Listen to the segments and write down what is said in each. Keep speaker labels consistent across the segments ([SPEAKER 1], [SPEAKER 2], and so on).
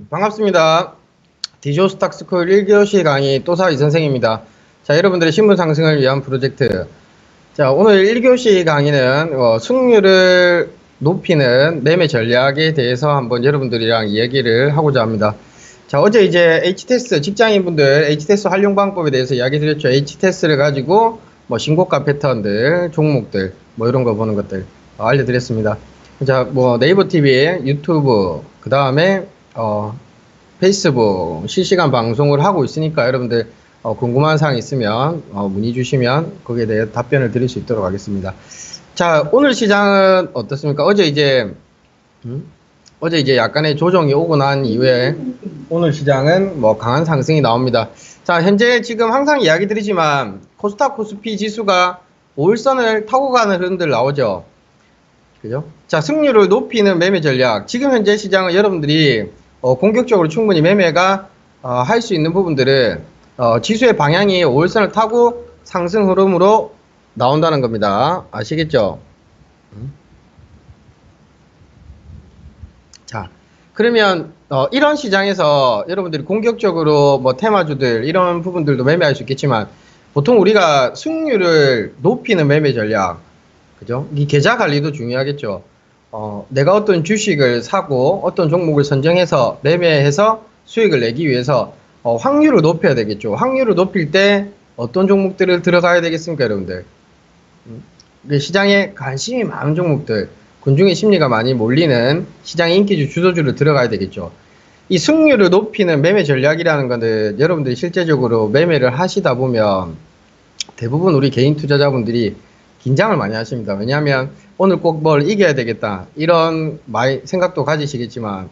[SPEAKER 1] 반갑습니다. 디조스탁스쿨 1교시 강의 또사이 선생입니다. 자, 여러분들의 신분 상승을 위한 프로젝트. 자, 오늘 1교시 강의는 승률을 높이는 매매 전략에 대해서 한번 여러분들이랑 이야기를 하고자 합니다. 자, 어제 이제 H테스트, 직장인분들 H테스트 활용 방법에 대해서 이야기 드렸죠. H테스트를 가지고 신고가 패턴들, 종목들, 이런 거 보는 것들 알려드렸습니다. 자, 네이버 TV, 유튜브, 그 다음에 페이스북 실시간 방송을 하고 있으니까 여러분들 궁금한 사항 있으면 문의 주시면 거기에 대해 답변을 드릴 수 있도록 하겠습니다. 자, 오늘 시장은 어떻습니까? 어제 이제 약간의 조정이 오고 난 이후에 오늘 시장은 강한 상승이 나옵니다. 자, 현재 지금 항상 이야기 드리지만 코스닥 코스피 지수가 5일선을 타고 가는 흐름들 나오죠. 그죠? 자, 승률을 높이는 매매 전략. 지금 현재 시장은 여러분들이 공격적으로 충분히 매매가 할 수 있는 부분들은 지수의 방향이 5일선을 타고 상승 흐름으로 나온다는 겁니다. 아시겠죠? 자, 그러면 이런 시장에서 여러분들이 공격적으로 테마주들 이런 부분들도 매매할 수 있겠지만 보통 우리가 승률을 높이는 매매 전략, 그죠? 이 계좌 관리도 중요하겠죠. 내가 어떤 주식을 사고 어떤 종목을 선정해서 매매해서 수익을 내기 위해서 확률을 높여야 되겠죠. 확률을 높일 때 어떤 종목들을 들어가야 되겠습니까, 여러분들? 시장에 관심이 많은 종목들, 군중의 심리가 많이 몰리는 시장의 인기주 주도주를 들어가야 되겠죠. 이 승률을 높이는 매매 전략이라는 것은 여러분들이 실제적으로 매매를 하시다 보면 대부분 우리 개인 투자자분들이 긴장을 많이 하십니다. 왜냐하면 오늘 꼭 뭘 이겨야 되겠다 이런 생각도 가지시겠지만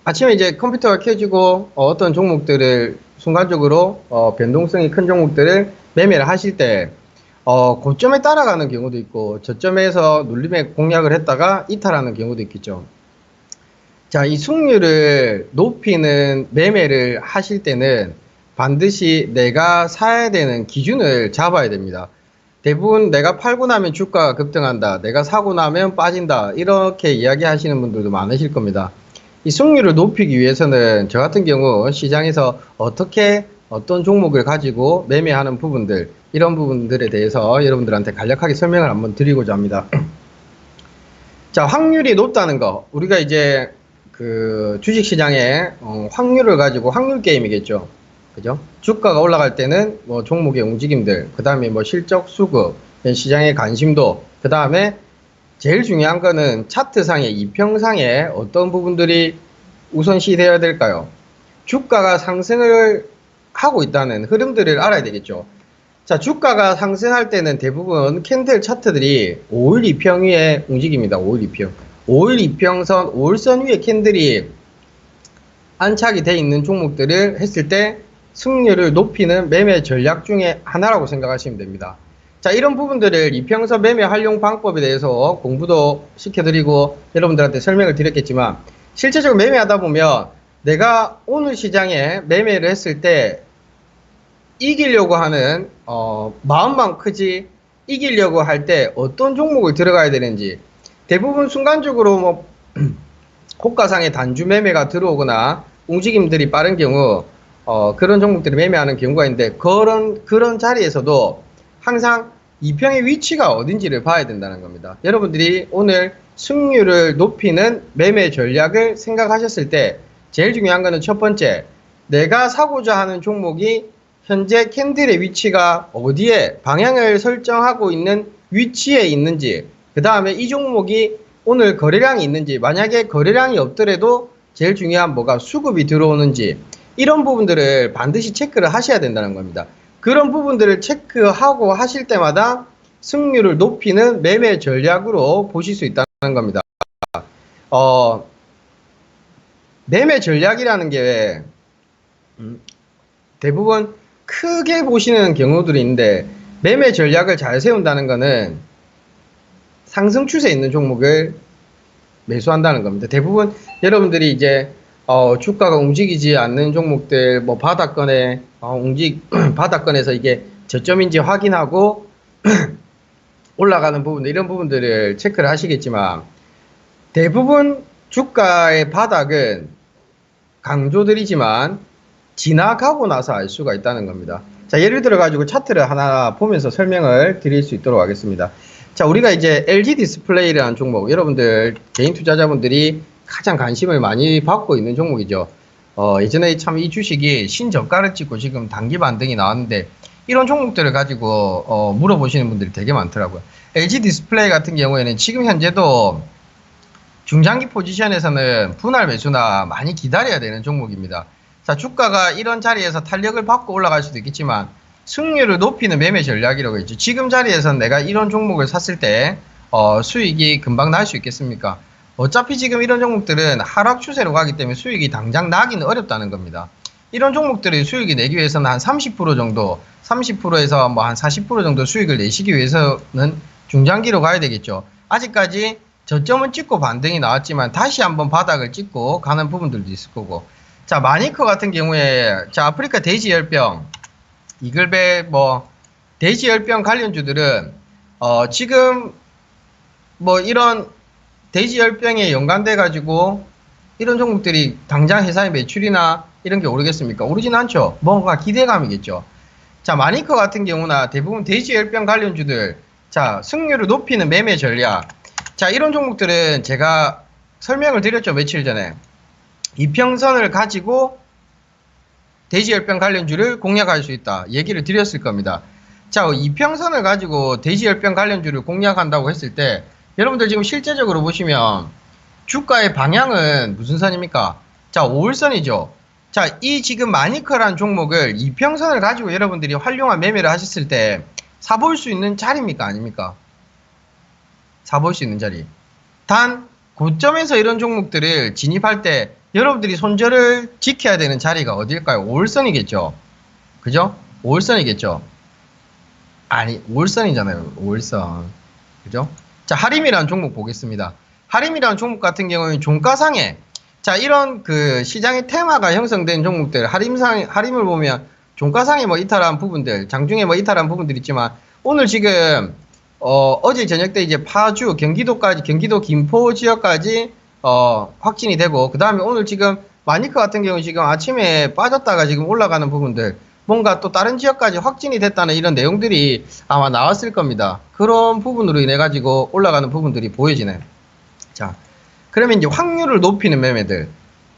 [SPEAKER 1] 아침에 이제 컴퓨터가 켜지고 어떤 종목들을 순간적으로 변동성이 큰 종목들을 매매를 하실 때 고점에 따라가는 경우도 있고 저점에서 눌림에 공략을 했다가 이탈하는 경우도 있겠죠. 자, 이 승률을 높이는 매매를 하실 때는 반드시 내가 사야 되는 기준을 잡아야 됩니다. 대부분 내가 팔고 나면 주가가 급등한다, 내가 사고 나면 빠진다, 이렇게 이야기하시는 분들도 많으실 겁니다. 이 승률을 높이기 위해서는 저 같은 경우 시장에서 어떤 종목을 가지고 매매하는 부분들, 이런 부분들에 대해서 여러분들한테 간략하게 설명을 한번 드리고자 합니다. 자, 확률이 높다는 거, 우리가 이제 그 주식시장에 확률을 가지고 확률 게임이겠죠. 그죠? 주가가 올라갈 때는 종목의 움직임들, 그 다음에 실적 수급, 시장의 관심도, 그 다음에 제일 중요한 거는 차트상의 이평상에 어떤 부분들이 우선시 되어야 될까요? 주가가 상승을 하고 있다는 흐름들을 알아야 되겠죠. 자, 주가가 상승할 때는 대부분 캔들 차트들이 5일 이평 위에 움직입니다. 5일 이평. 5일 이평선, 5일선 위에 캔들이 안착이 되어 있는 종목들을 했을 때 승률을 높이는 매매 전략 중에 하나라고 생각하시면 됩니다. 자, 이런 부분들을 이평선 매매 활용 방법에 대해서 공부도 시켜드리고 여러분들한테 설명을 드렸겠지만 실제적으로 매매하다 보면 내가 오늘 시장에 매매를 했을 때 이기려고 하는 마음만 크지 이기려고 할 때 어떤 종목을 들어가야 되는지 대부분 순간적으로 호가상의 단주 매매가 들어오거나 움직임들이 빠른 경우 그런 종목들이 매매하는 경우가 있는데 그런 자리에서도 항상 이평의 위치가 어딘지를 봐야 된다는 겁니다. 여러분들이 오늘 승률을 높이는 매매 전략을 생각하셨을 때 제일 중요한 거는 첫 번째, 내가 사고자 하는 종목이 현재 캔들의 위치가 어디에 방향을 설정하고 있는 위치에 있는지, 그 다음에 이 종목이 오늘 거래량이 있는지, 만약에 거래량이 없더라도 제일 중요한 수급이 들어오는지, 이런 부분들을 반드시 체크를 하셔야 된다는 겁니다. 그런 부분들을 체크하고 하실 때마다 승률을 높이는 매매 전략으로 보실 수 있다는 겁니다. 매매 전략이라는 게 대부분 크게 보시는 경우들이 있는데 매매 전략을 잘 세운다는 것은 상승 추세에 있는 종목을 매수한다는 겁니다. 대부분 여러분들이 이제 주가가 움직이지 않는 종목들 바닥권에 바닥권에서 이게 저점인지 확인하고 올라가는 부분들, 이런 부분들을 체크를 하시겠지만 대부분 주가의 바닥은 강조드리지만 지나가고 나서 알 수가 있다는 겁니다. 자, 예를 들어 가지고 차트를 하나 보면서 설명을 드릴 수 있도록 하겠습니다. 자, 우리가 이제 LG 디스플레이라는 종목, 여러분들 개인 투자자분들이 가장 관심을 많이 받고 있는 종목이죠. 예전에 참 이 주식이 신저가를 찍고 지금 단기 반등이 나왔는데 이런 종목들을 가지고 물어보시는 분들이 되게 많더라고요. LG 디스플레이 같은 경우에는 지금 현재도 중장기 포지션에서는 분할 매수나 많이 기다려야 되는 종목입니다. 자, 주가가 이런 자리에서 탄력을 받고 올라갈 수도 있겠지만 승률을 높이는 매매 전략이라고 했죠. 지금 자리에서는 내가 이런 종목을 샀을 때 수익이 금방 날 수 있겠습니까? 어차피 지금 이런 종목들은 하락 추세로 가기 때문에 수익이 당장 나기는 어렵다는 겁니다. 이런 종목들이 수익이 내기 위해서는 한 30% 정도, 30%에서 뭐 한 40% 정도 수익을 내시기 위해서는 중장기로 가야 되겠죠. 아직까지 저점은 찍고 반등이 나왔지만 다시 한번 바닥을 찍고 가는 부분들도 있을 거고. 자, 마니커 같은 경우에 자, 아프리카 돼지열병, 이글배 뭐 돼지열병 관련주들은 지금 뭐 이런 돼지열병에 연관돼 가지고 이런 종목들이 당장 회사의 매출이나 이런 게 오르겠습니까? 오르진 않죠. 뭔가 기대감이겠죠. 자, 마니커 같은 경우나 대부분 돼지열병 관련주들, 자, 승률을 높이는 매매 전략. 자, 이런 종목들은 제가 설명을 드렸죠, 며칠 전에. 이평선을 가지고 돼지열병 관련주를 공략할 수 있다 얘기를 드렸을 겁니다. 자, 이평선을 가지고 돼지열병 관련주를 공략한다고 했을 때 여러분들 지금 실제적으로 보시면 주가의 방향은 무슨 선입니까? 자, 5월선이죠. 자, 이 지금 마니커라는 종목을 이평선을 가지고 여러분들이 활용한 매매를 하셨을 때 사볼 수 있는 자리입니까? 아닙니까? 사볼 수 있는 자리. 단 고점에서 이런 종목들을 진입할 때 여러분들이 손절을 지켜야 되는 자리가 어딜까요? 5월선이겠죠. 그죠? 5월선이겠죠. 아니, 5월선이잖아요. 5월선. 그죠? 자, 하림이라는 종목 보겠습니다. 하림이라는 종목 같은 경우는 종가상에 자, 이런 그 시장의 테마가 형성된 종목들, 하림을 보면 종가상에 뭐 이탈한 부분들, 장중에 뭐 이탈한 부분들 있지만 오늘 지금 어제 저녁 때 이제 파주, 경기도까지, 경기도 김포 지역까지 확진이 되고, 그 다음에 오늘 지금 마니커 같은 경우 지금 아침에 빠졌다가 지금 올라가는 부분들, 뭔가 또 다른 지역까지 확진이 됐다는 이런 내용들이 아마 나왔을 겁니다. 그런 부분으로 인해 가지고 올라가는 부분들이 보여지네. 자, 그러면 이제 확률을 높이는 매매들,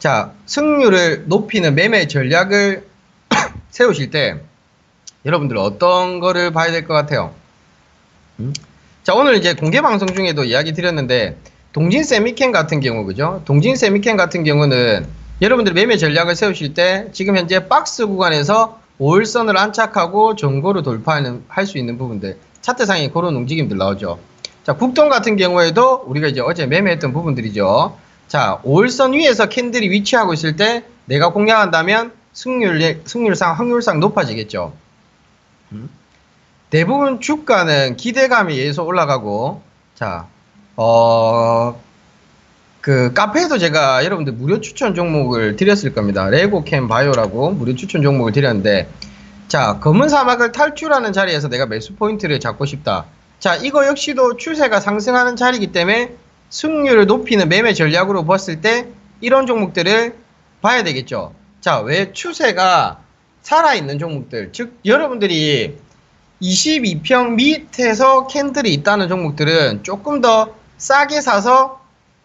[SPEAKER 1] 자, 승률을 높이는 매매 전략을 세우실 때 여러분들 어떤 거를 봐야 될 것 같아요? 자, 오늘 이제 공개 방송 중에도 이야기 드렸는데 동진 세미캔 같은 경우, 그죠? 동진 세미캔 같은 경우는 여러분들 매매 전략을 세우실 때 지금 현재 박스 구간에서 5일선을 안착하고 전고를 돌파하는 할 수 있는 부분들, 차트상에 그런 움직임들 나오죠. 자, 국동 같은 경우에도 우리가 이제 어제 매매했던 부분들이죠. 자, 5일선 위에서 캔들이 위치하고 있을 때 내가 공략한다면 승률상 확률상 높아지겠죠. 대부분 주가는 기대감에 의해서 올라가고, 자, 그 카페에도 제가 여러분들 무료 추천 종목을 드렸을 겁니다. 레고캠 바이오라고 무료 추천 종목을 드렸는데, 자, 검은 사막을 탈출하는 자리에서 내가 매수 포인트를 잡고 싶다. 자, 이거 역시도 추세가 상승하는 자리이기 때문에 승률을 높이는 매매 전략으로 봤을 때 이런 종목들을 봐야 되겠죠. 자, 왜 추세가 살아있는 종목들, 즉 여러분들이 22평 밑에서 캔들이 있다는 종목들은 조금 더 싸게 사서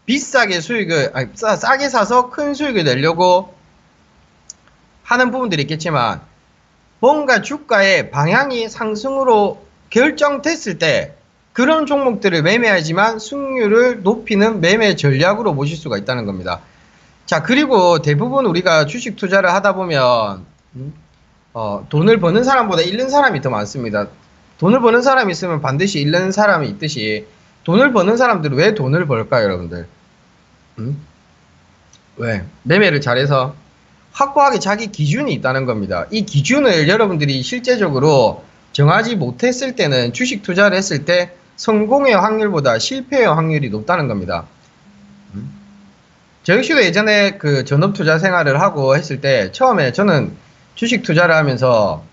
[SPEAKER 1] 비싸게 수익을, 싸게 사서 큰 수익을 내려고 하는 부분들이 있겠지만, 뭔가 주가의 방향이 상승으로 결정됐을 때 그런 종목들을 매매하지만 수익률을 높이는 매매 전략으로 보실 수가 있다는 겁니다. 자, 그리고 대부분 우리가 주식 투자를 하다 보면 돈을 버는 사람보다 잃는 사람이 더 많습니다. 돈을 버는 사람이 있으면 반드시 잃는 사람이 있듯이 돈을 버는 사람들은 왜 돈을 벌까요, 여러분들? 왜? 매매를 잘해서 확고하게 자기 기준이 있다는 겁니다. 이 기준을 여러분들이 실제적으로 정하지 못했을 때는 주식 투자를 했을 때 성공의 확률보다 실패의 확률이 높다는 겁니다. 저 역시도 예전에 그 전업 투자 생활을 하고 했을 때 처음에 저는 주식 투자를 하면서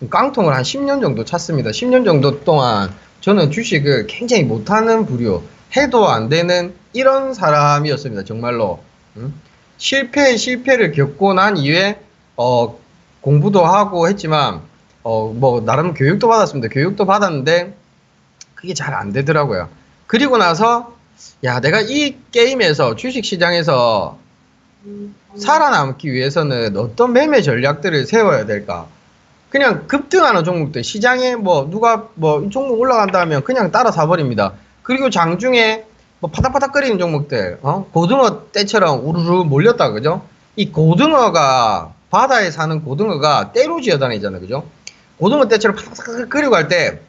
[SPEAKER 1] 깡통을 한 10년 정도 찼습니다. 10년 정도 동안 저는 주식을 굉장히 못하는 부류, 해도 안 되는 이런 사람이었습니다. 정말로. 실패를 겪고 난 이후에 어, 공부도 하고 했지만 뭐 나름 교육도 받았습니다. 교육도 받았는데 그게 잘 안 되더라고요. 그리고 나서 야, 내가 이 게임에서 주식 시장에서 살아남기 위해서는 어떤 매매 전략들을 세워야 될까? 그냥 급등하는 종목들, 시장에 뭐 누가 뭐 이 종목 올라간다 하면 그냥 따라 사버립니다. 그리고 장중에 뭐 파닥파닥거리는 종목들, 고등어 떼처럼 우르르 몰렸다, 그죠? 이 고등어가, 바다에 사는 고등어가 떼로 지어다니잖아요, 그죠? 고등어 떼처럼 파닥파닥 끓이고 할 때,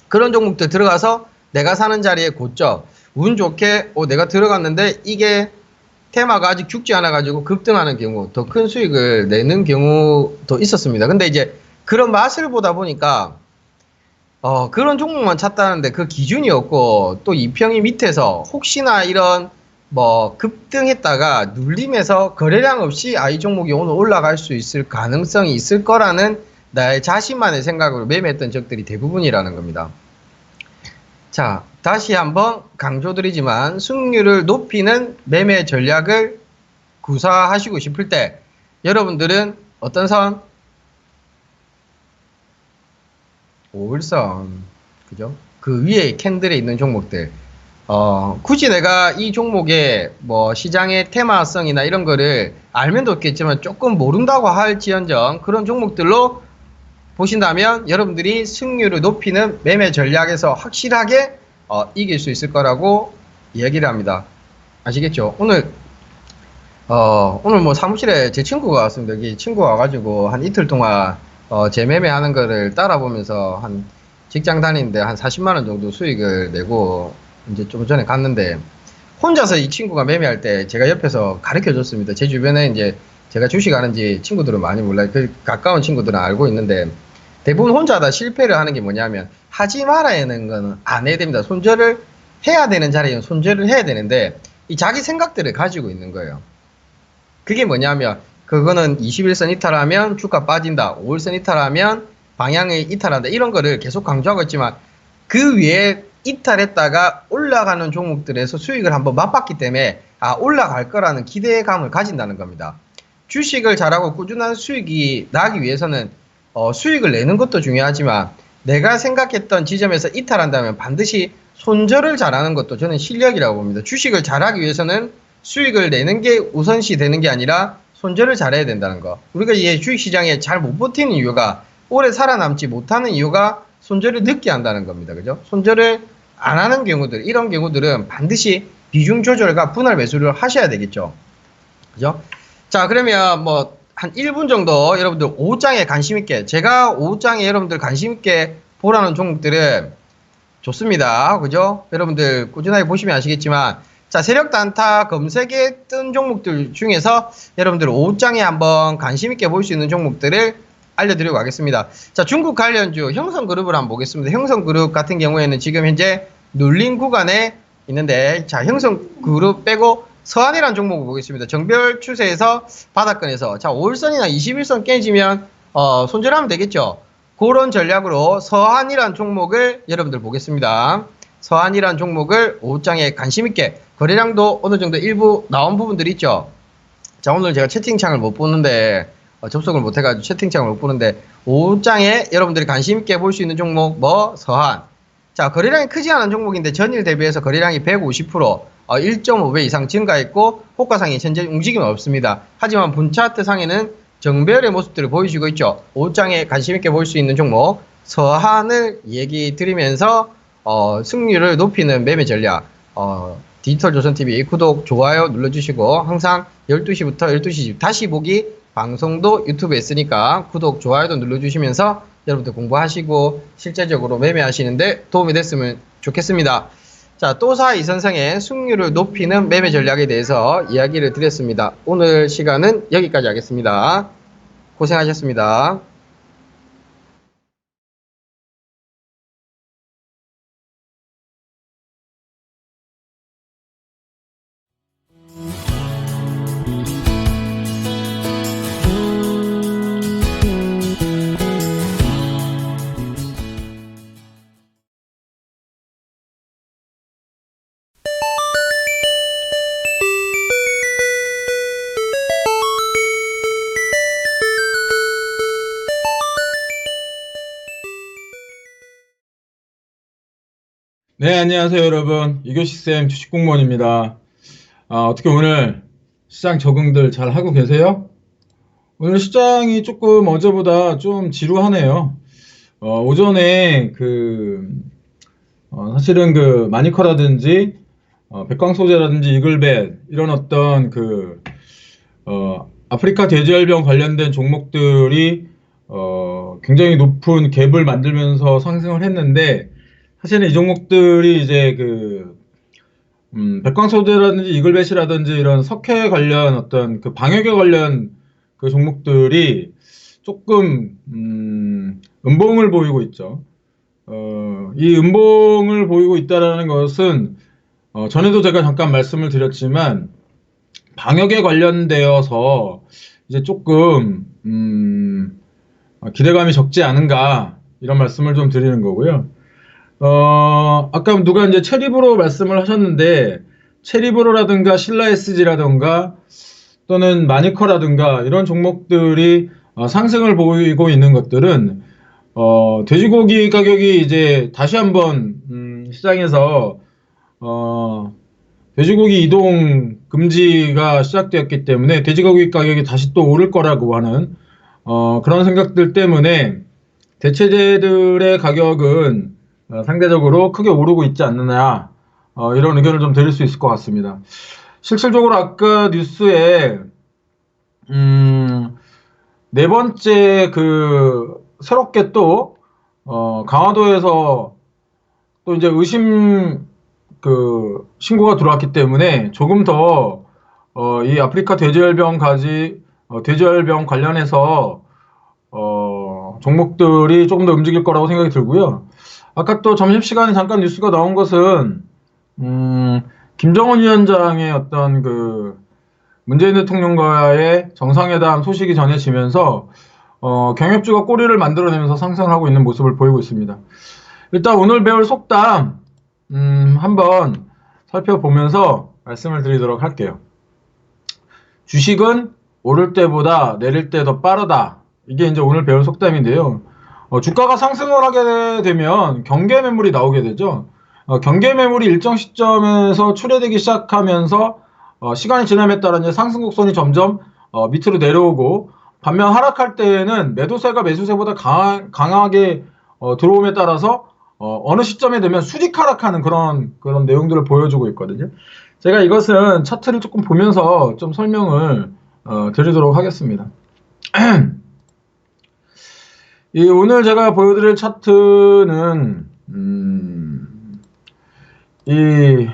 [SPEAKER 1] 그런 종목들 들어가서 내가 사는 자리에 곧죠. 운 좋게, 내가 들어갔는데 이게 테마가 아직 죽지 않아가지고 급등하는 경우, 더 큰 수익을 내는 경우도 있었습니다. 근데 이제 그런 맛을 보다 보니까, 그런 종목만 찾다는데 그 기준이 없고, 또 이평이 밑에서 혹시나 이런 뭐 급등했다가 눌림에서 거래량 없이 이 종목이 오늘 올라갈 수 있을 가능성이 있을 거라는 나의 자신만의 생각으로 매매했던 적들이 대부분이라는 겁니다. 자, 다시 한번 강조드리지만 수익률을 높이는 매매 전략을 구사하시고 싶을 때 여러분들은 어떤 선? 5일선, 그죠? 그 위에 캔들에 있는 종목들. 굳이 내가 이 종목의 뭐 시장의 테마성이나 이런 거를 알면 좋겠지만 조금 모른다고 할지언정 그런 종목들로 보신다면 여러분들이 승률을 높이는 매매 전략에서 확실하게 이길 수 있을 거라고 이야기를 합니다. 아시겠죠? 오늘 뭐 사무실에 제 친구가 왔습니다. 여기 친구가 와가지고 한 이틀 동안 재매매하는 거를 따라보면서 한 직장 다니는데 한 40만원 정도 수익을 내고 이제 좀 전에 갔는데 혼자서 이 친구가 매매할 때 제가 옆에서 가르쳐 줬습니다. 제 주변에 이제 제가 주식 하는지 친구들은 많이 몰라요. 그 가까운 친구들은 알고 있는데 대부분 혼자 다 실패를 하는 게 뭐냐면 하지 말아야 하는 거는 안 해야 됩니다. 손절을 해야 되는 자리에는 손절을 해야 되는데 이 자기 생각들을 가지고 있는 거예요. 그게 뭐냐면 그거는 21선 이탈하면 주가 빠진다. 5일선 이탈하면 방향을 이탈한다. 이런 거를 계속 강조하고 있지만 그 위에 이탈했다가 올라가는 종목들에서 수익을 한번 맛봤기 때문에 올라갈 거라는 기대감을 가진다는 겁니다. 주식을 잘하고 꾸준한 수익이 나기 위해서는 수익을 내는 것도 중요하지만 내가 생각했던 지점에서 이탈한다면 반드시 손절을 잘하는 것도 저는 실력이라고 봅니다. 주식을 잘하기 위해서는 수익을 내는 게 우선시 되는 게 아니라 손절을 잘해야 된다는 거. 우리가 이 주식시장에 잘 못 버티는 이유가 오래 살아남지 못하는 이유가 손절을 늦게 한다는 겁니다. 그죠? 손절을 안 하는 경우들, 이런 경우들은 반드시 비중 조절과 분할 매수를 하셔야 되겠죠. 그죠? 자, 그러면 뭐 한 1분 정도 여러분들 오후장에 관심있게, 제가 오후장에 여러분들 관심있게 보라는 종목들은 좋습니다. 그죠? 여러분들 꾸준하게 보시면 아시겠지만, 자, 세력 단타 검색에 뜬 종목들 중에서 여러분들 오후장에 한번 관심있게 볼 수 있는 종목들을 알려드리고 가겠습니다. 자, 중국 관련주 형성그룹을 한번 보겠습니다. 형성그룹 같은 경우에는 지금 현재 눌린 구간에 있는데, 자, 형성그룹 빼고 서한이라는 종목을 보겠습니다. 정별 추세에서 바닥권에서, 자, 5일선이나 21선 깨지면 손절하면 되겠죠. 그런 전략으로 서한이라는 종목을 여러분들 보겠습니다. 서한이라는 종목을 오후장에 관심있게, 거래량도 어느 정도 일부 나온 부분들이 있죠. 자, 오늘 제가 채팅창을 못 보는데 접속을 못 해가지고 채팅창을 못 보는데 오후장에 여러분들이 관심있게 볼 수 있는 종목 서한. 자, 거래량이 크지 않은 종목인데 전일 대비해서 거래량이 150%, 1.5배 이상 증가했고 호가상에 현재 움직임은 없습니다. 하지만 분차트 상에는 정배열의 모습들을 보여주고 있죠. 오후장에 관심있게 볼 수 있는 종목 서한을 얘기 드리면서 승률을 높이는 매매 전략, 디지털조선TV 구독, 좋아요 눌러주시고 항상 12시부터 12시 다시 보기 방송도 유튜브에 있으니까 구독, 좋아요도 눌러주시면서 여러분들 공부하시고 실제적으로 매매하시는데 도움이 됐으면 좋겠습니다. 자, 또사 이선생의 승률을 높이는 매매 전략에 대해서 이야기를 드렸습니다. 오늘 시간은 여기까지 하겠습니다. 고생하셨습니다.
[SPEAKER 2] 네, 안녕하세요, 여러분. 이교시쌤 주식공무원입니다. 어떻게 오늘 시장 적응들 잘 하고 계세요? 오늘 시장이 조금 어제보다 좀 지루하네요. 오전에 사실은 마니커라든지, 백광소재라든지 이글벳, 이런 어떤 아프리카 돼지열병 관련된 종목들이, 굉장히 높은 갭을 만들면서 상승을 했는데, 사실은 이 종목들이 이제 백광소재라든지 이글벳이라든지 이런 석회 관련 어떤 방역에 관련 종목들이 조금, 음봉을 보이고 있죠. 이 음봉을 보이고 있다라는 것은, 전에도 제가 잠깐 말씀을 드렸지만, 방역에 관련되어서 이제 조금, 기대감이 적지 않은가, 이런 말씀을 좀 드리는 거고요. 아까 누가 이제 체리브로 말씀을 하셨는데, 체리브로라든가 신라SG라든가 또는 마니커라든가 이런 종목들이 상승을 보이고 있는 것들은, 돼지고기 가격이 이제 다시 한번, 시장에서, 돼지고기 이동 금지가 시작되었기 때문에 돼지고기 가격이 다시 또 오를 거라고 하는, 그런 생각들 때문에 대체재들의 가격은 상대적으로 크게 오르고 있지 않느냐, 이런 의견을 좀 드릴 수 있을 것 같습니다. 실질적으로 아까 뉴스에 네 번째 새롭게 또 강화도에서 또 이제 의심 신고가 들어왔기 때문에 조금 더 이 아프리카 돼지열병 관련해서 종목들이 조금 더 움직일 거라고 생각이 들고요. 아까 또 점심시간에 잠깐 뉴스가 나온 것은, 김정은 위원장의 어떤 문재인 대통령과의 정상회담 소식이 전해지면서, 경협주가 꼬리를 만들어내면서 상승하고 있는 모습을 보이고 있습니다. 일단 오늘 배울 속담, 한번 살펴보면서 말씀을 드리도록 할게요. 주식은 오를 때보다 내릴 때 더 빠르다. 이게 이제 오늘 배울 속담인데요. 주가가 상승을 하게 되면 경계 매물이 나오게 되죠. 경계 매물이 일정 시점에서 출회되기 시작하면서 시간이 지남에 따라 이제 상승 곡선이 점점 밑으로 내려오고, 반면 하락할 때에는 매도세가 매수세보다 강하게 들어옴에 따라서 어느 시점에 되면 수직 하락하는 그런 내용들을 보여주고 있거든요. 제가 이것은 차트를 조금 보면서 좀 설명을 드리도록 하겠습니다. 오늘 제가 보여드릴 차트는 이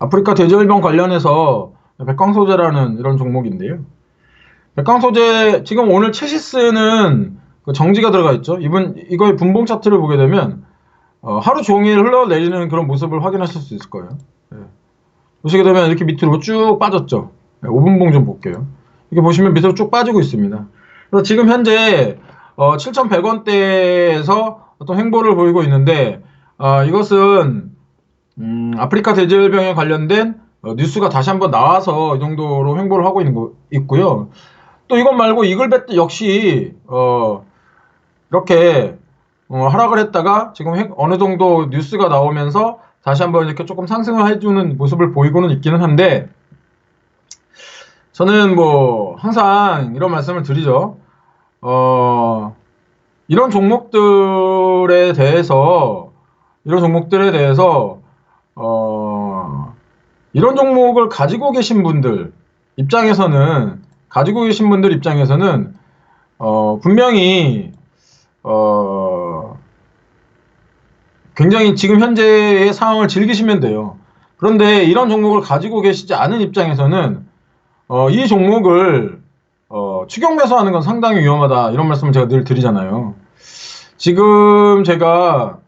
[SPEAKER 2] 아프리카 돼지열병 관련해서 백광소재라는 이런 종목인데요. 백광소재 지금 오늘 체시스는 정지가 들어가 있죠. 이거의 분봉 차트를 보게 되면 하루 종일 흘러내리는 그런 모습을 확인하실 수 있을 거예요. 보시게 되면 이렇게 밑으로 쭉 빠졌죠. 5분봉 좀 볼게요. 이렇게 보시면 밑으로 쭉 빠지고 있습니다. 그래서 지금 현재 7,100원대에서 어떤 횡보를 보이고 있는데, 이것은 아프리카 돼지열병에 관련된 뉴스가 다시 한번 나와서 이 정도로 횡보를 하고 있고요. 또 이것 말고 이글벳 역시 이렇게 하락을 했다가 지금 어느 정도 뉴스가 나오면서 다시 한번 이렇게 조금 상승을 해주는 모습을 보이고는 있기는 한데, 저는 항상 이런 말씀을 드리죠. 이런 종목들에 대해서 이런 종목을 가지고 계신 분들 입장에서는 분명히 굉장히 지금 현재의 상황을 즐기시면 돼요. 그런데 이런 종목을 가지고 계시지 않은 입장에서는 이 종목을 추격 매수하는 건 상당히 위험하다, 이런 말씀을 제가 늘 드리잖아요. 지금 제가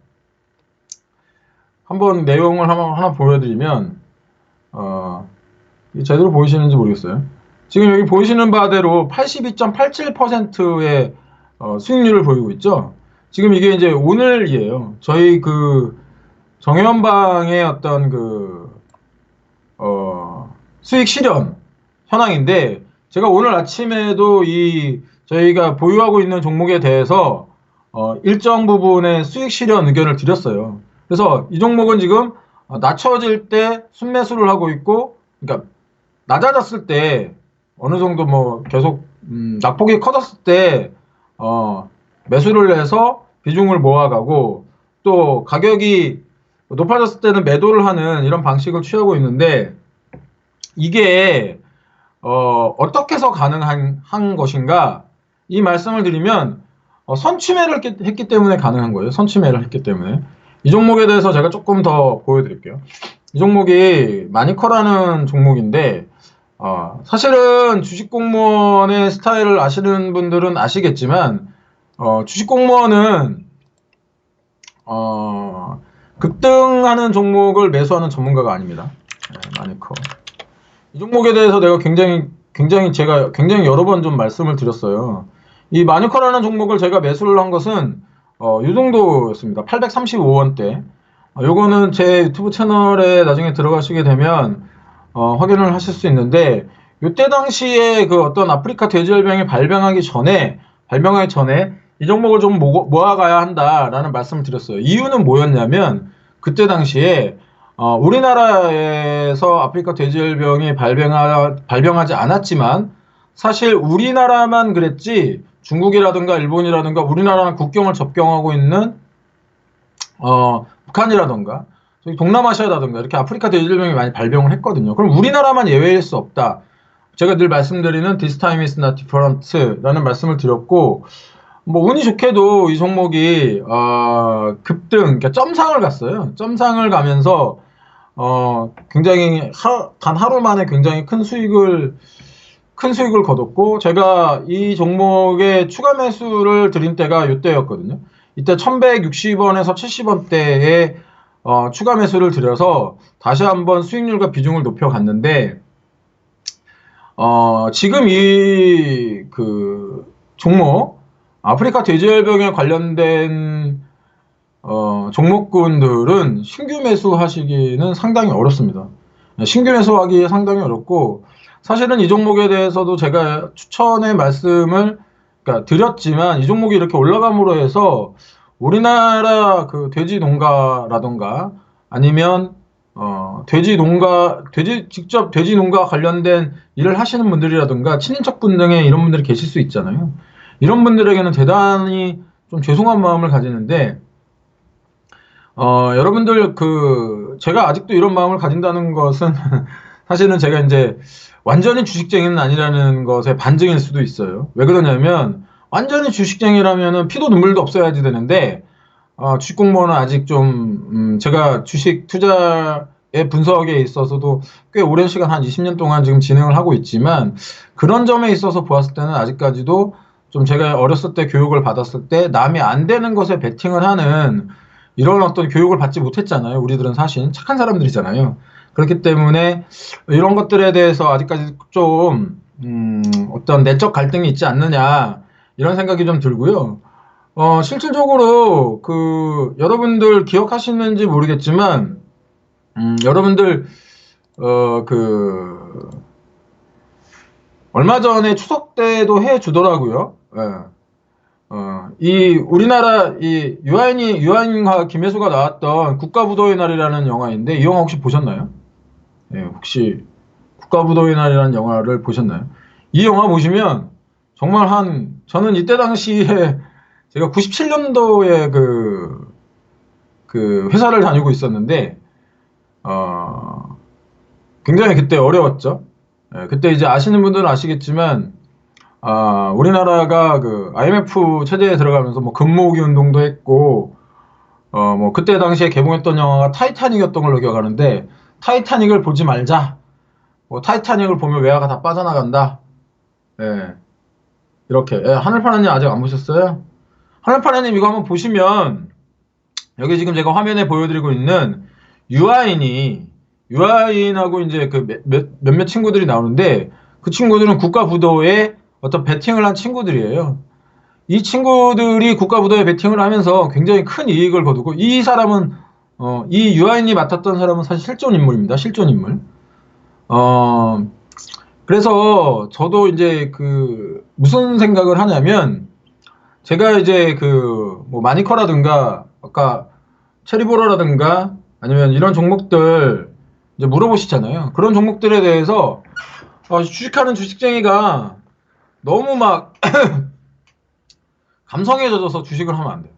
[SPEAKER 2] 한번 내용을 하나 보여드리면, 제대로 보이시는지 모르겠어요. 지금 여기 보이시는 바대로 82.87%의 수익률을 보이고 있죠. 지금 이게 이제 오늘이에요. 저희 정현방의 어떤 수익 실현 현황인데, 제가 오늘 아침에도 저희가 보유하고 있는 종목에 대해서 일정 부분의 수익 실현 의견을 드렸어요. 그래서 이 종목은 지금 낮춰질 때 순매수를 하고 있고, 그러니까 낮아졌을 때 어느 정도 뭐 계속 낙폭이 커졌을 때 매수를 해서 비중을 모아가고, 또 가격이 높아졌을 때는 매도를 하는 이런 방식을 취하고 있는데, 이게 어떻게 해서 가능한 것인가, 이 말씀을 드리면 선취매를 했기 때문에 가능한 거예요. 선취매를 했기 때문에. 이 종목에 대해서 제가 조금 더 보여드릴게요. 이 종목이 마니커라는 종목인데, 사실은 주식공무원의 스타일을 아시는 분들은 아시겠지만, 주식공무원은 급등하는 종목을 매수하는 전문가가 아닙니다. 마니커. 이 종목에 대해서 내가 제가 굉장히 여러 번 좀 말씀을 드렸어요. 이 마니커라는 종목을 제가 매수를 한 것은 이 정도였습니다. 835원대. 요거는 제 유튜브 채널에 나중에 들어가시게 되면 확인을 하실 수 있는데, 요때 당시에 그 어떤 아프리카 돼지열병이 발병하기 전에 이 종목을 좀 모아가야 한다라는 말씀을 드렸어요. 이유는 뭐였냐면, 그때 당시에 우리나라에서 아프리카 돼지열병이 발병하지 않았지만, 사실 우리나라만 그랬지 중국이라든가 일본이라든가 우리나라랑 국경을 접경하고 있는 북한이라든가 동남아시아라든가 이렇게 아프리카 돼지열병이 많이 발병을 했거든요. 그럼 우리나라만 예외일 수 없다. 제가 늘 말씀드리는 This time is not different라는 말씀을 드렸고, 뭐 운이 좋게도 이 종목이 급등, 그러니까 점상을 갔어요. 점상을 가면서 굉장히 단 하루 만에 굉장히 큰 수익을 거뒀고, 제가 이 종목에 추가 매수를 드린 때가 이때였거든요. 이때 1160원에서 70원대에 추가 매수를 드려서 다시 한번 수익률과 비중을 높여갔는데, 지금 이 종목, 아프리카 돼지열병에 관련된 종목군들은 신규 매수하시기는 상당히 어렵습니다. 신규 매수하기 상당히 어렵고, 사실은 이 종목에 대해서도 제가 추천의 말씀을 드렸지만, 이 종목이 이렇게 올라감으로 해서 우리나라 그 돼지 농가라던가 아니면 직접 돼지 농가 관련된 일을 하시는 분들이라든가 친인척분 등의 이런 분들이 계실 수 있잖아요. 이런 분들에게는 대단히 좀 죄송한 마음을 가지는데, 여러분들 제가 아직도 이런 마음을 가진다는 것은 사실은 제가 이제 완전히 주식쟁이는 아니라는 것의 반증일 수도 있어요. 왜 그러냐면, 완전히 주식쟁이라면은 피도 눈물도 없어야지 되는데, 주식공무원은 아직 좀 제가 주식 투자의 분석에 있어서도 꽤 오랜 시간, 한 20년 동안 지금 진행을 하고 있지만, 그런 점에 있어서 보았을 때는 아직까지도 좀 제가 어렸을 때 교육을 받았을 때 남이 안 되는 것에 베팅을 하는 이런 어떤 교육을 받지 못했잖아요. 우리들은 사실 착한 사람들이잖아요. 그렇기 때문에 이런 것들에 대해서 아직까지 좀 어떤 내적 갈등이 있지 않느냐, 이런 생각이 좀 들고요. 실질적으로 여러분들 기억하시는지 모르겠지만, 여러분들 얼마 전에 추석 때도 해주더라고요. 이 우리나라 이 유아인과 김혜수가 나왔던 국가부도의 날이라는 영화인데, 이 영화 혹시 보셨나요? 예, 혹시 국가부도의 날이라는 영화를 보셨나요? 이 영화 보시면 정말 저는 이때 당시에 제가 97년도에 그 회사를 다니고 있었는데, 굉장히 그때 어려웠죠. 예, 그때 이제 아시는 분들은 아시겠지만, 우리나라가 IMF 체제에 들어가면서 뭐 금모으기 운동도 했고, 뭐 그때 당시에 개봉했던 영화가 타이타닉이었던 걸로 기억하는데, 타이타닉을 보지 말자. 뭐 타이타닉을 보면 외화가 다 빠져나간다. 예. 이렇게. 예, 하늘파라님 아직 안 보셨어요? 하늘파라님 이거 한번 보시면, 여기 지금 제가 화면에 보여드리고 있는 유아인하고 이제 몇몇 친구들이 나오는데, 그 친구들은 국가부도에 어떤 베팅을 한 친구들이에요. 이 친구들이 국가부도에 베팅을 하면서 굉장히 큰 이익을 거두고, 이 사람은, 이 유아인이 맡았던 사람은 사실 실존 인물입니다. 실존 인물. 그래서 저도 이제 무슨 생각을 하냐면, 제가 이제 뭐 마니커라든가 아까 체리보러라든가 아니면 이런 종목들 이제 물어보시잖아요. 그런 종목들에 대해서 주식하는 주식쟁이가 너무 막 감성에 젖어서 주식을 하면 안 돼요.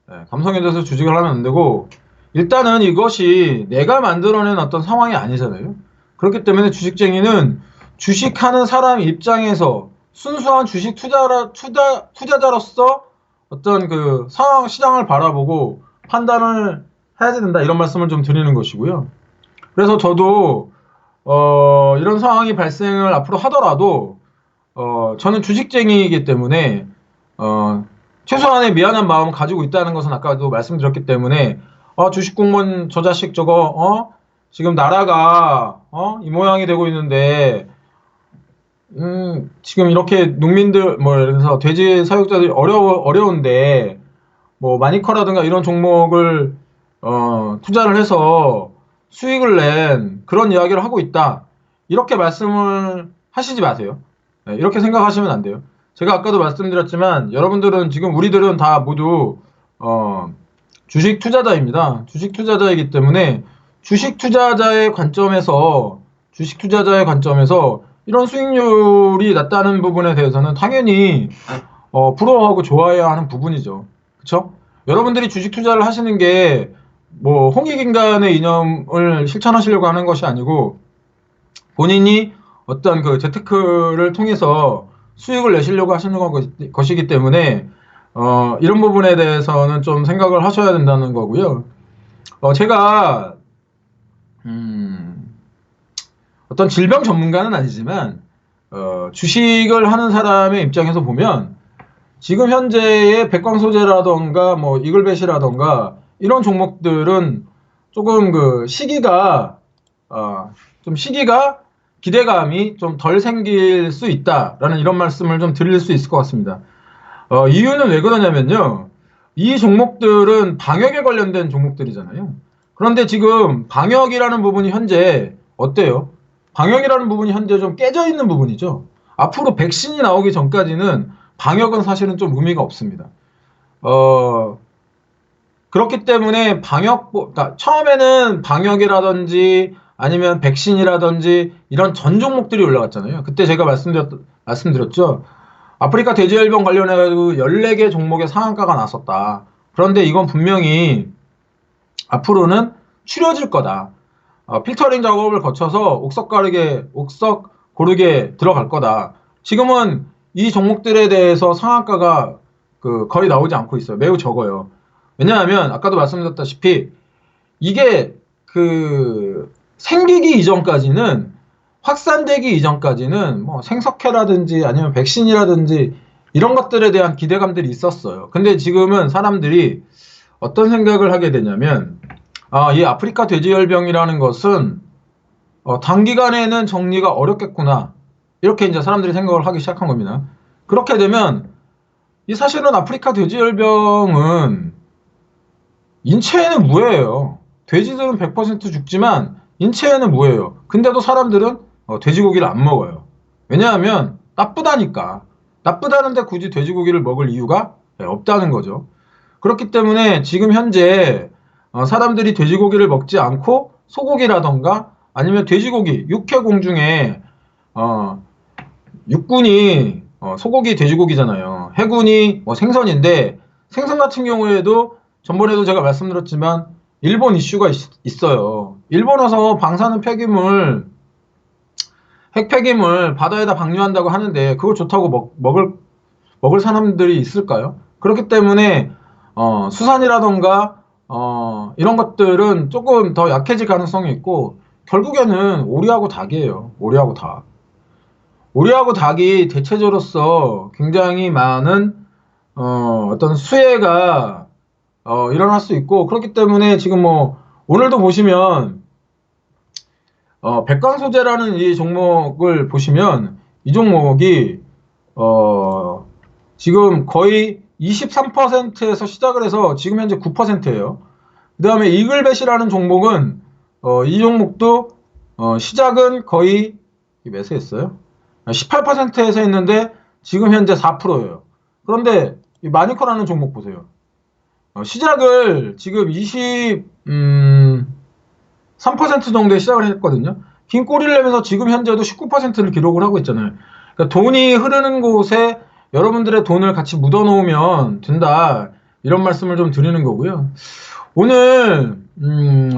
[SPEAKER 2] 네, 감성에 젖어서 주식을 하면 안 되고 일단은 이것이 내가 만들어낸 어떤 상황이 아니잖아요. 그렇기 때문에 주식쟁이는 주식하는 사람 입장에서 순수한 주식 투자자로서 어떤 그 상황, 시장을 바라보고 판단을 해야 된다. 이런 말씀을 좀 드리는 것이고요. 그래서 저도, 이런 상황이 발생을 앞으로 하더라도, 저는 주식쟁이이기 때문에, 최소한의 미안한 마음을 가지고 있다는 것은 아까도 말씀드렸기 때문에, 주식 공무원 저 자식 저거, 지금 나라가, 이 모양이 되고 있는데, 지금 이렇게 농민들, 뭐, 예를 들어서 돼지 사육자들이 어려운데, 뭐, 마니커라든가 이런 종목을, 투자를 해서 수익을 낸 그런 이야기를 하고 있다. 이렇게 말씀을 하시지 마세요. 네, 이렇게 생각하시면 안 돼요. 제가 아까도 말씀드렸지만, 여러분들은 지금 우리들은 다 모두, 주식 투자자입니다. 주식 투자자이기 때문에, 주식 투자자의 관점에서 이런 수익률이 낮다는 부분에 대해서는 당연히 부러워하고 좋아해야 하는 부분이죠. 그쵸? 여러분들이 주식 투자를 하시는 게 뭐 홍익인간의 이념을 실천하시려고 하는 것이 아니고 본인이 어떤 그 재테크를 통해서 수익을 내시려고 하시는 것이기 때문에 이런 부분에 대해서는 좀 생각을 하셔야 된다는 거고요. 제가 어떤 질병 전문가는 아니지만 주식을 하는 사람의 입장에서 보면 지금 현재의 백광소재라던가 뭐 이글벳이라던가 이런 종목들은 조금 그 시기가 기대감이 좀 덜 생길 수 있다라는 이런 말씀을 좀 드릴 수 있을 것 같습니다. 이유는 왜 그러냐면요. 이 종목들은 방역에 관련된 종목들이잖아요. 그런데 지금 방역이라는 부분이 현재 어때요? 방역이라는 부분이 현재 좀 깨져 있는 부분이죠. 앞으로 백신이 나오기 전까지는 방역은 사실은 좀 의미가 없습니다. 그렇기 때문에 그러니까 처음에는 방역이라든지 아니면 백신이라든지 이런 전 종목들이 올라갔잖아요. 그때 제가 말씀드렸죠. 아프리카 돼지열병 관련해가지고 14개 종목의 상한가가 났었다. 그런데 이건 분명히 앞으로는 추려질 거다. 필터링 작업을 거쳐서 옥석 고르게 들어갈 거다. 지금은 이 종목들에 대해서 상한가가 거의 나오지 않고 있어요. 매우 적어요. 왜냐하면 아까도 말씀드렸다시피 이게 생기기 이전까지는 확산되기 이전까지는 뭐 생석회라든지 아니면 백신이라든지 이런 것들에 대한 기대감들이 있었어요. 근데 지금은 사람들이 어떤 생각을 하게 되냐면 이 아프리카 돼지열병이라는 것은 단기간에는 정리가 어렵겠구나. 이렇게 이제 사람들이 생각을 하기 시작한 겁니다. 그렇게 되면 이 사실은 아프리카 돼지열병은 인체에는 무해예요. 돼지들은 100% 죽지만 인체에는 무해요. 근데도 사람들은 돼지고기를 안 먹어요. 왜냐하면 나쁘다니까. 나쁘다는데 굳이 돼지고기를 먹을 이유가 없다는 거죠. 그렇기 때문에 지금 현재 사람들이 돼지고기를 먹지 않고 소고기라던가 아니면 돼지고기, 육해공 중에 육군이 소고기, 돼지고기잖아요. 해군이 생선인데 생선 같은 경우에도 전번에도 제가 말씀드렸지만 일본 이슈가 있어요. 일본에서 방사능 폐기물, 핵폐기물 바다에다 방류한다고 하는데 그걸 좋다고 먹을 사람들이 있을까요? 그렇기 때문에 수산이라던가 이런 것들은 조금 더 약해질 가능성이 있고 결국에는 오리하고 닭이에요. 오리하고 닭. 오리하고 닭이 대체제로서 굉장히 많은 어떤 수혜가 일어날 수 있고 그렇기 때문에 지금 뭐 오늘도 보시면 백광소재라는 이 종목을 보시면 이 종목이 지금 거의 23%에서 시작을 해서 지금 현재 9%예요. 그 다음에 이글벳이라는 종목은 이 종목도 시작은 거의 몇에 했어요? 18%에서 했는데 지금 현재 4%예요. 그런데 이 마니커라는 종목 보세요. 시작을 지금 3% 정도에 시작을 했거든요. 긴 꼬리를 내면서 지금 현재도 19%를 기록을 하고 있잖아요. 그러니까 돈이 흐르는 곳에 여러분들의 돈을 같이 묻어놓으면 된다. 이런 말씀을 좀 드리는 거고요. 오늘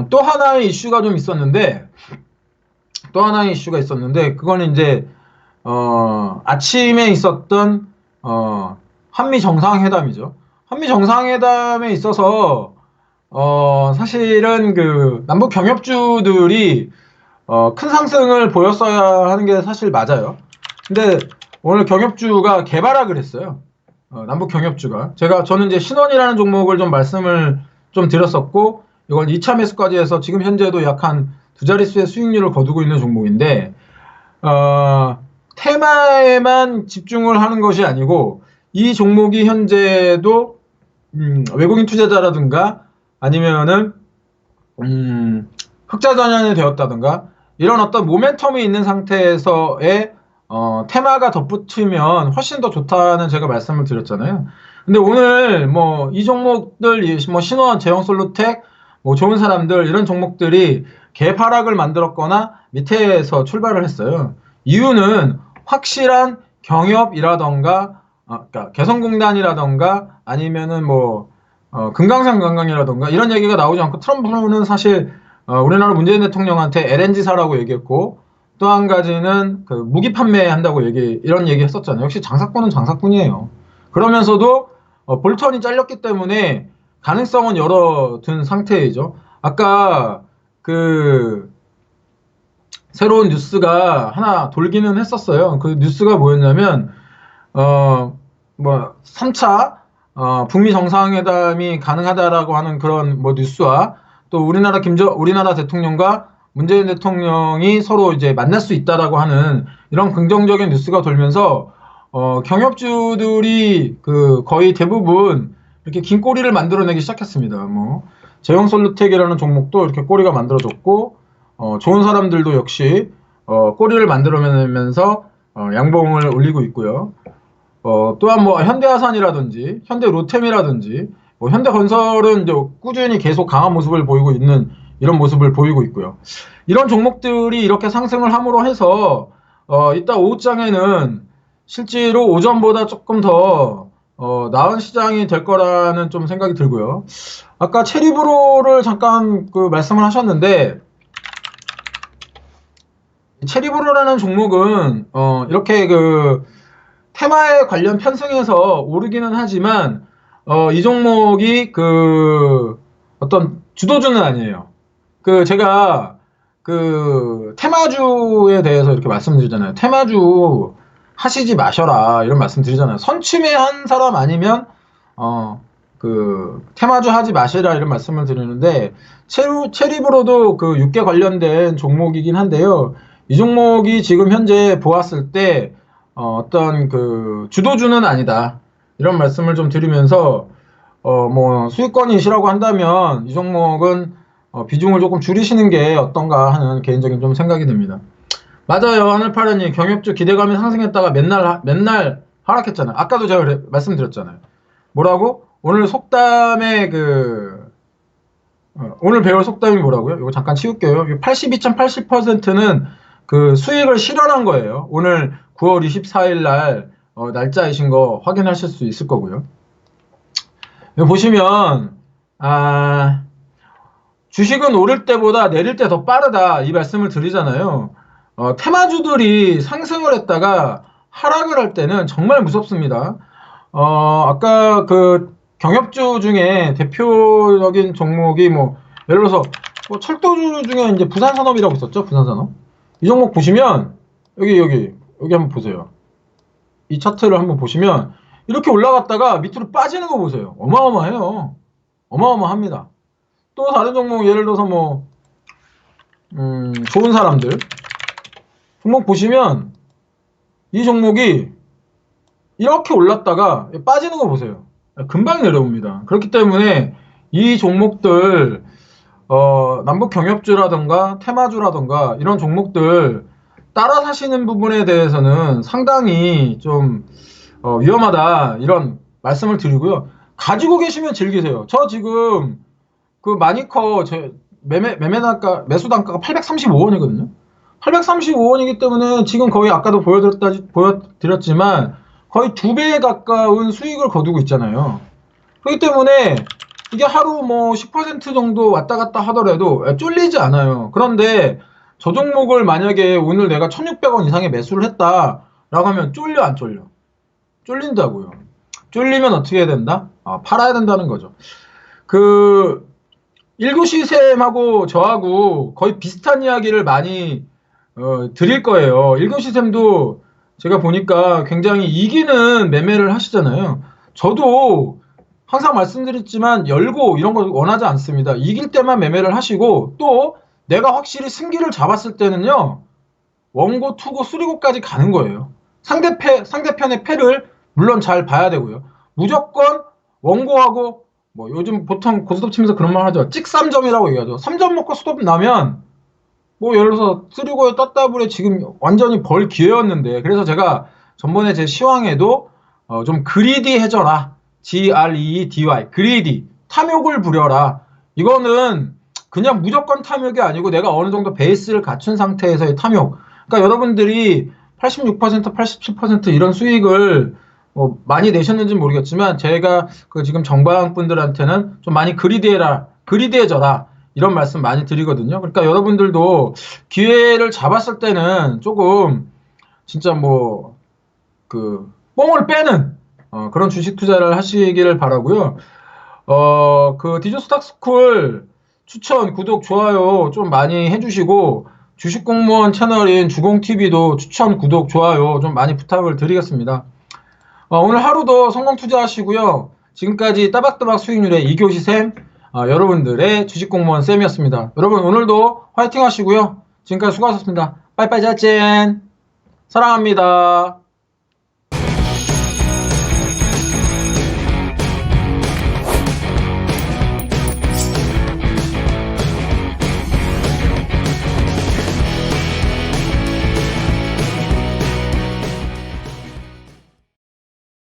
[SPEAKER 2] 또 하나의 이슈가 좀 있었는데 그거는 이제 아침에 있었던 한미 정상회담이죠. 한미 정상회담에 있어서 사실은 그 남북 경협주들이 큰 상승을 보였어야 하는 게 사실 맞아요. 근데 오늘 경협주가 개발락을 했어요. 남북 경협주가. 저는 이제 신원이라는 종목을 좀 말씀을 좀 드렸었고, 이걸 2차 매수까지 해서 지금 현재도 약 한 두 자릿수의 수익률을 거두고 있는 종목인데, 테마에만 집중을 하는 것이 아니고, 이 종목이 현재도, 외국인 투자자라든가, 아니면은, 흑자 전환이 되었다든가, 이런 어떤 모멘텀이 있는 상태에서의 테마가 덧붙이면 훨씬 더 좋다는 제가 말씀을 드렸잖아요. 근데 오늘 뭐 이 종목들 뭐 신원, 제형솔루텍, 뭐 좋은 사람들 이런 종목들이 개파락을 만들었거나 밑에서 출발을 했어요. 이유는 확실한 경협이라던가 그러니까 개성공단이라던가 아니면은 뭐 금강산 관광이라던가 이런 얘기가 나오지 않고 트럼프는 사실 우리나라 문재인 대통령한테 LNG 사라고 얘기했고 또 한 가지는 그 무기 판매한다고 이런 얘기 했었잖아요. 역시 장사꾼은 장사꾼이에요. 그러면서도 볼턴이 잘렸기 때문에 가능성은 열어둔 상태이죠. 아까 그 새로운 뉴스가 하나 돌기는 했었어요. 그 뉴스가 뭐였냐면 뭐 3차 북미 정상회담이 가능하다라고 하는 그런 뭐 뉴스와 또 우리나라 대통령과 문재인 대통령이 서로 이제 만날 수 있다라고 하는 이런 긍정적인 뉴스가 돌면서 경협주들이 그 거의 대부분 이렇게 긴 꼬리를 만들어내기 시작했습니다. 뭐 제형솔루텍이라는 종목도 이렇게 꼬리가 만들어졌고 좋은 사람들도 역시 꼬리를 만들어내면서 양봉을 올리고 있고요. 또한 뭐 현대아산이라든지 현대로템이라든지 뭐 현대건설은 이제 꾸준히 계속 강한 모습을 보이고 있는 이런 모습을 보이고 있고요. 이런 종목들이 이렇게 상승을 함으로 해서 이따 오후장에는 실제로 오전보다 조금 더 나은 시장이 될 거라는 좀 생각이 들고요. 아까 체리브로를 잠깐 그 말씀을 하셨는데 체리브로라는 종목은 이렇게 그 테마에 관련 편승해서 오르기는 하지만 이 종목이 그 어떤 주도주는 아니에요. 그 제가 그 테마주에 대해서 이렇게 말씀드리잖아요. 테마주 하시지 마셔라 이런 말씀 드리잖아요. 선취매한 사람 아니면 그 테마주 하지 마시라 이런 말씀을 드리는데 체리브로도 그 육계 관련된 종목이긴 한데요. 이 종목이 지금 현재 보았을 때 어떤 그 주도주는 아니다 이런 말씀을 좀 드리면서 뭐 수익권이시라고 한다면 이 종목은 비중을 조금 줄이시는 게 어떤가 하는 개인적인 좀 생각이 듭니다. 맞아요. 하늘파련님 경협주 기대감이 상승했다가 맨날 하락했잖아요. 아까도 제가 말씀드렸잖아요. 뭐라고? 오늘 속담의 오늘 배울 속담이 뭐라고요? 이거 잠깐 치울게요. 82.80%는 그 수익을 실현한 거예요. 오늘 9월 24일 날 날짜이신 거 확인하실 수 있을 거고요. 여기 보시면 주식은 오를 때보다 내릴 때 더 빠르다 이 말씀을 드리잖아요. 테마주들이 상승을 했다가 하락을 할 때는 정말 무섭습니다. 아까 그 경협주 중에 대표적인 종목이 뭐 예를 들어서 뭐 철도주 중에 이제 부산산업이라고 있었죠. 부산산업. 이 종목 보시면 여기 한번 보세요. 이 차트를 한번 보시면 이렇게 올라갔다가 밑으로 빠지는 거 보세요. 어마어마해요. 어마어마합니다. 또 다른 종목 예를 들어서 뭐 좋은 사람들 종목 보시면 이 종목이 이렇게 올랐다가 빠지는 거 보세요. 금방 내려옵니다. 그렇기 때문에 이 종목들 남북 경협주라든가 테마주라든가 이런 종목들 따라 사시는 부분에 대해서는 상당히 좀 위험하다 이런 말씀을 드리고요. 가지고 계시면 즐기세요. 저 지금 그 마니커 매매 단가, 매수 단가가 835원이거든요. 835원이기 때문에 지금 거의 아까도 보여드렸지만 거의 2배에 가까운 수익을 거두고 있잖아요. 그렇기 때문에 이게 하루 뭐 10% 정도 왔다 갔다 하더라도 쫄리지 않아요. 그런데 저 종목을 만약에 오늘 내가 1,600원 이상의 매수를 했다라고 하면 쫄려 안 쫄려? 쫄린다고요. 쫄리면 어떻게 해야 된다? 팔아야 된다는 거죠. 그 19시샘하고 저하고 거의 비슷한 이야기를 많이 드릴 거예요. 19시샘도 제가 보니까 굉장히 이기는 매매를 하시잖아요. 저도 항상 말씀드렸지만 열고 이런 거 원하지 않습니다. 이길 때만 매매를 하시고 또 내가 확실히 승기를 잡았을 때는요. 원고, 투고, 쓰리고까지 가는 거예요. 상대편의 패를 물론 잘 봐야 되고요. 무조건 원고하고 뭐 요즘 보통 고스톱 치면서 그런 말 하죠. 찍3점이라고 얘기하죠. 3점 먹고 스톱 나면 뭐 예를 들어서 쓰리고에 떴다블에 지금 완전히 벌 기회였는데 그래서 제가 전번에 제 시황에도 좀 그리디해져라. G-R-E-E-D-Y 그리디 탐욕을 부려라. 이거는 그냥 무조건 탐욕이 아니고 내가 어느 정도 베이스를 갖춘 상태에서의 탐욕. 그러니까 여러분들이 86%, 87% 이런 수익을 많이 내셨는지 모르겠지만 제가 그 지금 정방 분들한테는 좀 많이 그리디해져라 이런 말씀 많이 드리거든요. 그러니까 여러분들도 기회를 잡았을 때는 조금 진짜 뭐 그 뽕을 빼는 그런 주식 투자를 하시기를 바라고요. 그 디조스탁스쿨 추천, 구독, 좋아요 좀 많이 해주시고 주식공무원 채널인 주공TV도 추천, 구독, 좋아요 좀 많이 부탁을 드리겠습니다. 오늘 하루도 성공 투자하시고요. 지금까지 따박따박 수익률의 2교시 쌤, 여러분들의 주식공무원 쌤이었습니다. 여러분 오늘도 화이팅 하시고요. 지금까지 수고하셨습니다. 빠이빠이 짜잔. 사랑합니다.